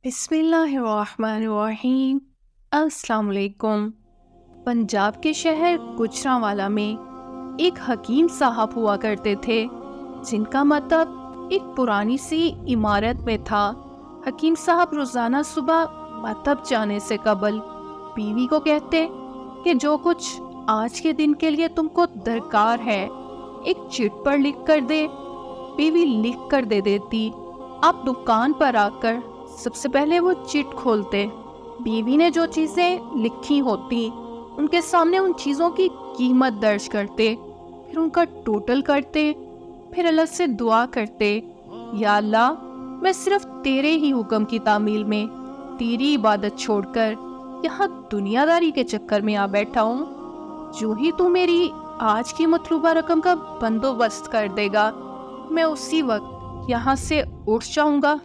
بسم اللہ الرحمن الرحیم۔ السلام علیکم۔ پنجاب کے شہر گوجرانوالہ میں ایک حکیم صاحب ہوا کرتے تھے جن کا مطب ایک پرانی سی عمارت میں تھا۔ حکیم صاحب روزانہ صبح مطب جانے سے قبل بیوی کو کہتے کہ جو کچھ آج کے دن کے لیے تم کو درکار ہے ایک چٹ پر لکھ کر دے۔ بیوی لکھ کر دے دیتی۔ آپ دکان پر آ کر سب سے پہلے وہ چٹ کھولتے، بیوی نے جو چیزیں لکھی ہوتی ان کے سامنے ان چیزوں کی قیمت درج کرتے، پھر ان کا ٹوٹل کرتے، پھر اللہ سے دعا کرتے، یا اللہ میں صرف تیرے ہی حکم کی تعمیل میں تیری عبادت چھوڑ کر یہاں دنیا داری کے چکر میں آ بیٹھا ہوں، جو ہی تو میری آج کی مطلوبہ رقم کا بندوبست کر دے گا میں اسی وقت یہاں سے اٹھ جاؤں گا۔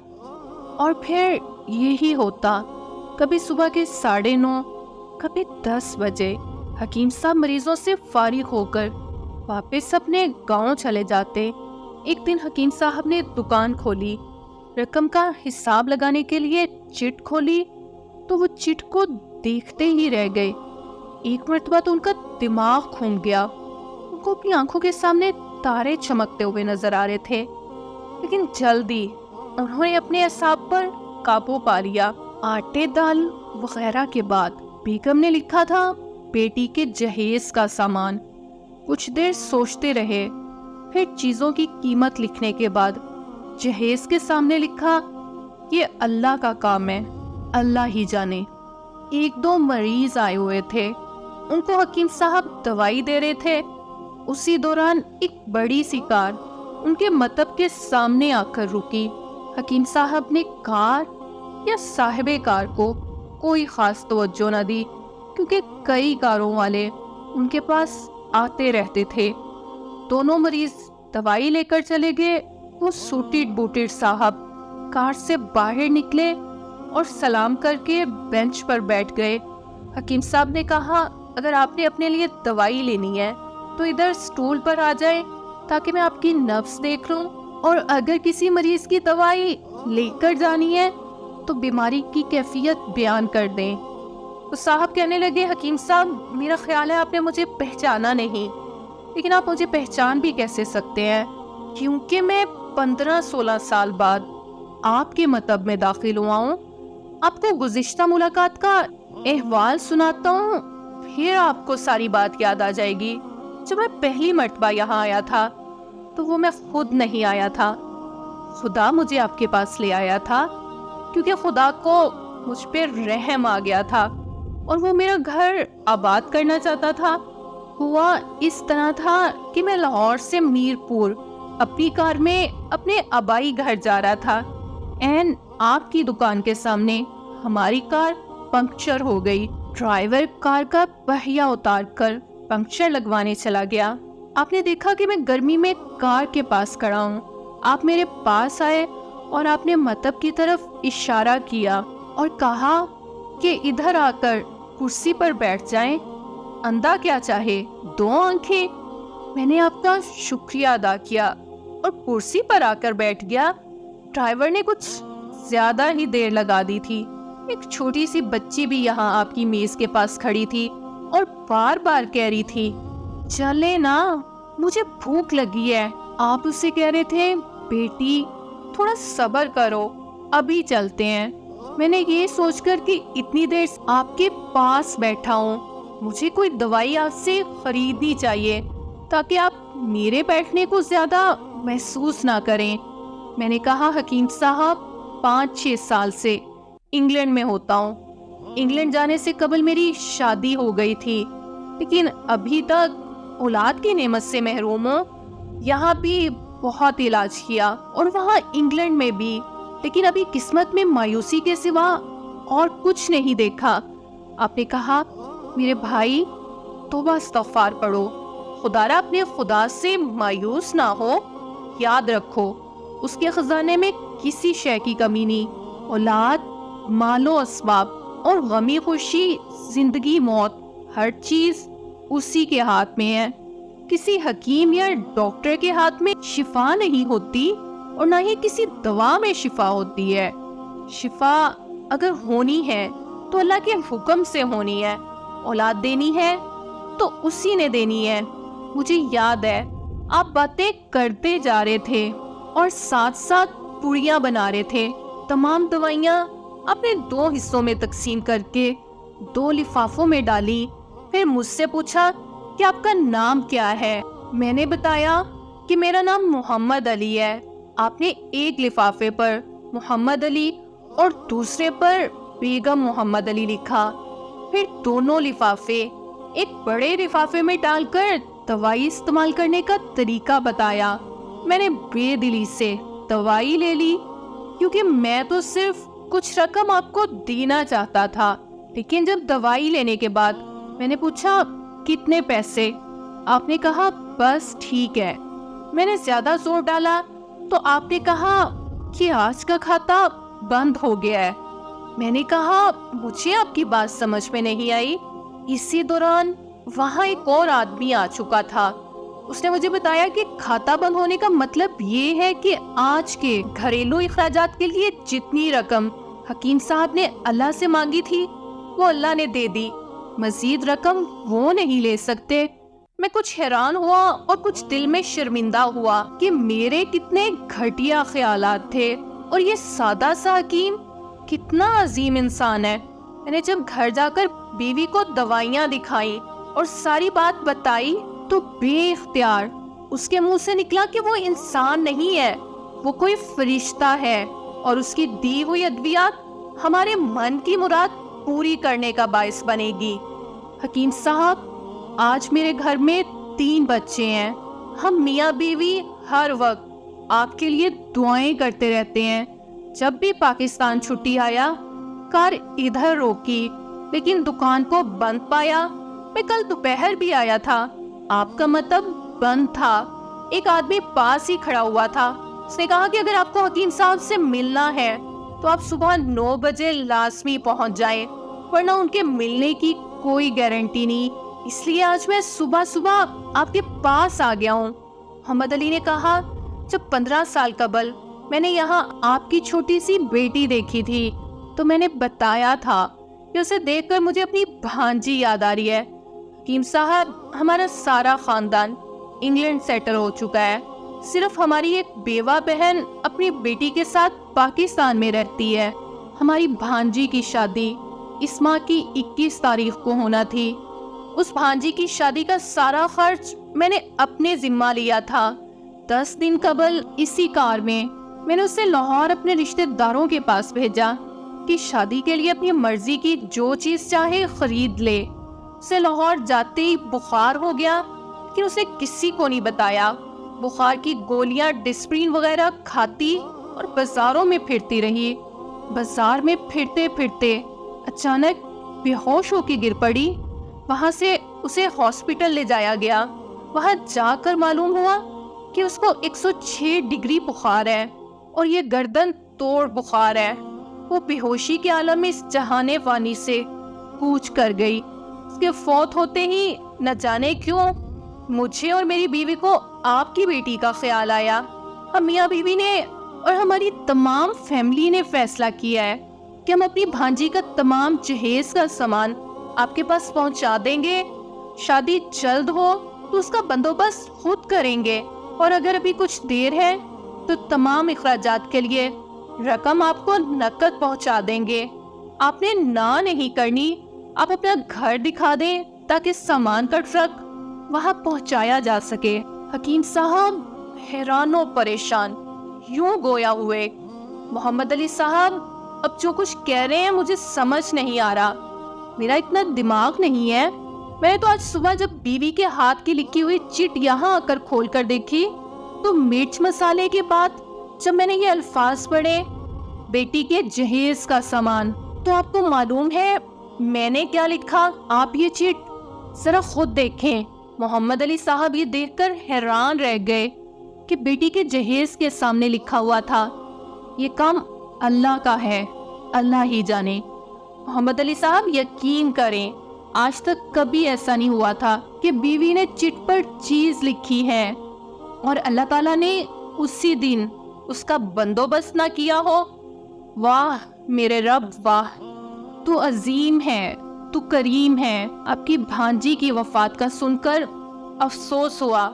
اور پھر یہی ہوتا۔ کبھی صبح کے 9:30، کبھی 10 بجے حکیم صاحب مریضوں سے فارغ ہو کر واپس اپنے گاؤں چلے جاتے۔ ایک دن حکیم صاحب نے دکان کھولی، رقم کا حساب لگانے کے لیے چٹ کھولی تو وہ چٹ کو دیکھتے ہی رہ گئے۔ ایک مرتبہ تو ان کا دماغ گھوم گیا، ان کو اپنی آنکھوں کے سامنے تارے چمکتے ہوئے نظر آ رہے تھے، لیکن جلدی انہوں نے اپنے اعصاب پر قابو پا لیا۔ آٹے دال وغیرہ کے بعد بیگم نے لکھا تھا بیٹی کے جہیز کا سامان۔ کچھ دیر سوچتے رہے، پھر چیزوں کی قیمت لکھنے کے بعد جہیز کے سامنے لکھا یہ اللہ کا کام ہے، اللہ ہی جانے۔ 1-2 مریض آئے ہوئے تھے، ان کو حکیم صاحب دوائی دے رہے تھے۔ اسی دوران ایک بڑی سی کار ان کے مطب کے سامنے آ کر رکی۔ حکیم صاحب نے کار یا صاحب کار کو کوئی خاص توجہ نہ دی، کیونکہ کئی کاروں والے ان کے پاس آتے رہتے تھے۔ دونوں مریض دوائی لے کر چلے گئے۔ وہ سوٹڈ بوٹڈ صاحب کار سے باہر نکلے اور سلام کر کے بینچ پر بیٹھ گئے۔ حکیم صاحب نے کہا اگر آپ نے اپنے لیے دوائی لینی ہے تو ادھر سٹول پر آ جائیں تاکہ میں آپ کی نبض دیکھ لوں، اور اگر کسی مریض کی دوائی لے کر جانی ہے تو بیماری کی کیفیت بیان کر دیں۔ تو صاحب کہنے لگے حکیم صاحب میرا خیال ہے آپ نے مجھے پہچانا نہیں، لیکن آپ مجھے پہچان بھی کیسے سکتے ہیں، کیونکہ میں 15-16 سال بعد آپ کے مطب میں داخل ہوا ہوں۔ آپ کو گزشتہ ملاقات کا احوال سناتا ہوں، پھر آپ کو ساری بات یاد آ جائے گی۔ جب میں پہلی مرتبہ یہاں آیا تھا تو وہ میں خود نہیں آیا تھا، خدا مجھے آپ کے پاس لے آیا تھا، کیونکہ خدا کو مجھ پہ رحم آ گیا تھا اور وہ میرا گھر آباد کرنا چاہتا تھا۔ ہوا اس طرح تھا کہ میں لاہور سے میرپور اپنی کار میں اپنے آبائی گھر جا رہا تھا۔ این آپ کی دکان کے سامنے ہماری کار پنکچر ہو گئی۔ ڈرائیور کار کا پہیا اتار کر پنکچر لگوانے چلا گیا۔ آپ نے دیکھا کہ میں گرمی میں کار کے پاس کھڑا ہوں۔ آپ میرے پاس آئے اور آپ نے مطب کی طرف اشارہ کیا اور کہا کہ ادھر آ کر کرسی پر بیٹھ جائیں، اندھا کیا چاہے 2 آنکھیں۔ میں نے آپ کا شکریہ ادا کیا اور کرسی پر آ کر بیٹھ گیا۔ ڈرائیور نے کچھ زیادہ ہی دیر لگا دی تھی۔ ایک چھوٹی سی بچی بھی یہاں آپ کی میز کے پاس کھڑی تھی اور بار بار کہہ رہی تھی چلے نا، مجھے بھوک لگی ہے۔ آپ اس سے کہہ رہے تھے بیٹی تھوڑا صبر کرو، ابھی چلتے ہیں۔ میں نے یہ سوچ کر کہ اتنی دیر آپ کے پاس بیٹھا ہوں، مجھے کوئی دوائی آپ سے خریدنی چاہیے تاکہ آپ میرے بیٹھنے کو زیادہ محسوس نہ کریں۔ میں نے کہا حکیم صاحب 5-6 سال سے انگلینڈ میں ہوتا ہوں۔ انگلینڈ جانے سے قبل میری شادی ہو گئی تھی، لیکن ابھی تک اولاد کی نعمت سے محروم ہوں۔ یہاں بھی بہت علاج کیا اور وہاں انگلینڈ میں بھی، لیکن ابھی قسمت میں مایوسی کے سوا اور کچھ نہیں دیکھا۔ آپ نے کہا میرے بھائی توبہ استغفار پڑھو، خدا را اپنے خدا سے مایوس نہ ہو، یاد رکھو اس کے خزانے میں کسی شے کی کمی نہیں۔ اولاد، مال و اسباب اور غمی خوشی، زندگی موت، ہر چیز اسی کے ہاتھ میں ہے۔ کسی حکیم یا ڈاکٹر کے ہاتھ میں شفا نہیں ہوتی اور نہ ہی کسی دوا میں شفا ہوتی ہے۔ شفا اگر ہونی ہے تو اللہ کے حکم سے ہونی ہے، اولاد دینی ہے تو اسی نے دینی ہے۔ مجھے یاد ہے آپ باتیں کرتے جا رہے تھے اور ساتھ ساتھ پوڑیاں بنا رہے تھے۔ تمام دوائیاں آپ نے 2 حصوں میں تقسیم کر کے 2 لفافوں میں ڈالی، پھر مجھ سے پوچھا کہ آپ کا نام کیا ہے۔ میں نے بتایا کہ میرا نام محمد علی ہے۔ آپ نے ایک لفافے پر محمد علی اور دوسرے پر بیگم محمد علی لکھا، پھر دونوں لفافے ایک بڑے لفافے میں ڈال کر دوائی استعمال کرنے کا طریقہ بتایا۔ میں نے بے دلی سے دوائی لے لی کیونکہ میں تو صرف کچھ رقم آپ کو دینا چاہتا تھا، لیکن جب دوائی لینے کے بعد میں نے پوچھا کتنے پیسے، آپ نے کہا بس ٹھیک ہے۔ میں نے زیادہ زور ڈالا تو آپ نے کہا کہ آج کا کھاتا بند ہو گیا ہے۔ میں نے کہا مجھے آپ کی بات سمجھ میں نہیں آئی۔ اسی دوران وہاں ایک اور آدمی آ چکا تھا۔ اس نے مجھے بتایا کہ کھاتا بند ہونے کا مطلب یہ ہے کہ آج کے گھریلو اخراجات کے لیے جتنی رقم حکیم صاحب نے اللہ سے مانگی تھی وہ اللہ نے دے دی، مزید رقم وہ نہیں لے سکتے۔ میں کچھ حیران ہوا اور کچھ دل میں شرمندہ ہوا کہ میرے کتنے گھٹیا خیالات تھے اور یہ سادہ سا حکیم کتنا عظیم انسان ہے۔ میں نے جب گھر جا کر بیوی کو دوائیاں دکھائی اور ساری بات بتائی تو بے اختیار اس کے منہ سے نکلا کہ وہ انسان نہیں ہے، وہ کوئی فرشتہ ہے اور اس کی دی ہوئی ادویات ہمارے من کی مراد پوری کرنے کا باعث بنے گی۔ حکیم صاحب، آج میرے گھر میں 3 بچے ہیں۔ ہم میاں بیوی ہر وقت آپ کے لیے دعائیں کرتے رہتے ہیں۔ جب بھی پاکستان چھٹی آیا کار ادھر روکی لیکن دکان کو بند پایا۔ میں کل دوپہر بھی آیا تھا، آپ کا مطلب بند تھا۔ ایک آدمی پاس ہی کھڑا ہوا تھا، اس نے کہا کہ اگر آپ کو حکیم صاحب سے ملنا ہے تو آپ صبح 9 بجے لازمی پہنچ جائیں، ورنہ ان کے ملنے کی کوئی گارنٹی نہیں، اس لیے آج میں صبح آپ کے پاس آ گیا ہوں۔ محمد علی نے کہا جب 15 سال قبل میں نے یہاں آپ کی چھوٹی سی بیٹی دیکھی تھی تو میں نے بتایا تھا کہ اسے دیکھ کر مجھے اپنی بھانجی یاد آ رہی ہے۔ حکیم صاحب، ہمارا سارا خاندان انگلینڈ سیٹل ہو چکا ہے، صرف ہماری ایک بیوہ بہن اپنی بیٹی کے ساتھ پاکستان میں رہتی ہے۔ ہماری بھانجی کی شادی اس ماہ کی 21 تاریخ کو ہونا تھی۔ اس بھانجی کی شادی کا سارا خرچ میں نے اپنے ذمہ لیا تھا۔ 10 دن قبل اسی کار میں نے اسے لاہور اپنے رشتہ داروں کے پاس بھیجا کہ شادی کے لیے اپنی مرضی کی جو چیز چاہے خرید لے۔ اسے لاہور جاتے ہی بخار ہو گیا لیکن اسے کسی کو نہیں بتایا۔ بخار کی گولیاں ڈسپرین وغیرہ کھاتی اور بازاروں میں پھرتی رہی۔ بازار میں پھرتے پھرتے اچانک بے ہوش ہو کے گر پڑی۔ وہاں سے اسے ہاسپٹل لے جایا گیا۔ وہاں جا کر معلوم ہوا کہ اس کو 106 ڈگری بخار ہے اور یہ گردن توڑ بخار ہے۔ وہ بے ہوشی کے عالم میں اس جہان فانی سے کوچ کر گئی۔ اس کے فوت ہوتے ہی نہ جانے کیوں مجھے اور میری بیوی کو آپ کی بیٹی کا خیال آیا۔ ہم میاں بیوی نے اور ہماری تمام فیملی نے فیصلہ کیا ہے کہ ہم اپنی بھانجی کا تمام جہیز کا سامان آپ کے پاس پہنچا دیں گے۔ شادی جلد ہو تو اس کا بندوبست خود کریں گے، اور اگر ابھی کچھ دیر ہے تو تمام اخراجات کے لیے رقم آپ کو نقد پہنچا دیں گے۔ آپ نے نہ نہیں کرنی، آپ اپنا گھر دکھا دیں تاکہ سامان کا ٹرک وہاں پہنچایا جا سکے۔ حکیم صاحب حیران و پریشان یوں گویا ہوئے۔ محمد علی صاحب، اب جو کچھ کہہ رہے ہیں مجھے سمجھ نہیں آ رہا، میرا اتنا دماغ نہیں ہے۔ میں تو آج صبح جب بیوی کے ہاتھ کی لکھی ہوئی چٹ یہاں آ کر کھول کر دیکھی تو مرچ مسالے کے بعد جب میں نے یہ الفاظ پڑھے بیٹی کے جہیز کا سامان، تو آپ کو معلوم ہے میں نے کیا لکھا؟ آپ یہ چٹ ذرا خود دیکھیں۔ محمد علی صاحب یہ دیکھ کر حیران رہ گئے کہ بیٹی کے جہیز کے سامنے لکھا ہوا تھا یہ کام اللہ کا ہے، اللہ ہی جانے۔ محمد علی صاحب یقین کریں آج تک کبھی ایسا نہیں ہوا تھا کہ بیوی نے چٹ پر چیز لکھی ہے اور اللہ تعالیٰ نے اسی دن اس کا بندوبست نہ کیا ہو۔ واہ، میرے رب واہ، تو عظیم ہے، تو کریم ہے۔ آپ کی بھانجی کی وفات کا سن کر افسوس ہوا،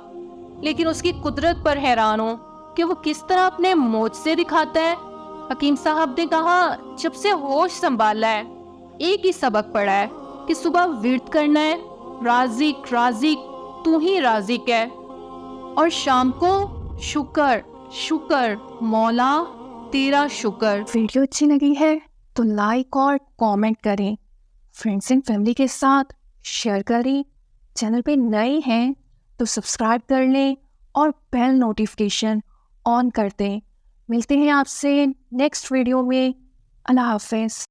لیکن اس کی قدرت پر حیران ہوں کہ وہ کس طرح اپنے موج سے دکھاتا ہے۔ حکیم صاحب نے کہا، جب سے ہوش سنبھالا ہے ایک ہی سبق پڑھا ہے کہ صبح ورد کرنا ہے، رازق رازق تو ہی رازق ہے، اور شام کو شکر شکر مولا تیرا شکر۔ ویڈیو اچھی لگی ہے تو لائک اور کامنٹ کریں، فرینڈس اینڈ فیملی کے ساتھ شیئر کریں، چینل پہ نئے ہیں تو سبسکرائب کر لیں اور بیل نوٹیفیکیشن آن کر دیں۔ ملتے ہیں آپ سے نیکسٹ ویڈیو میں۔ اللہ حافظ۔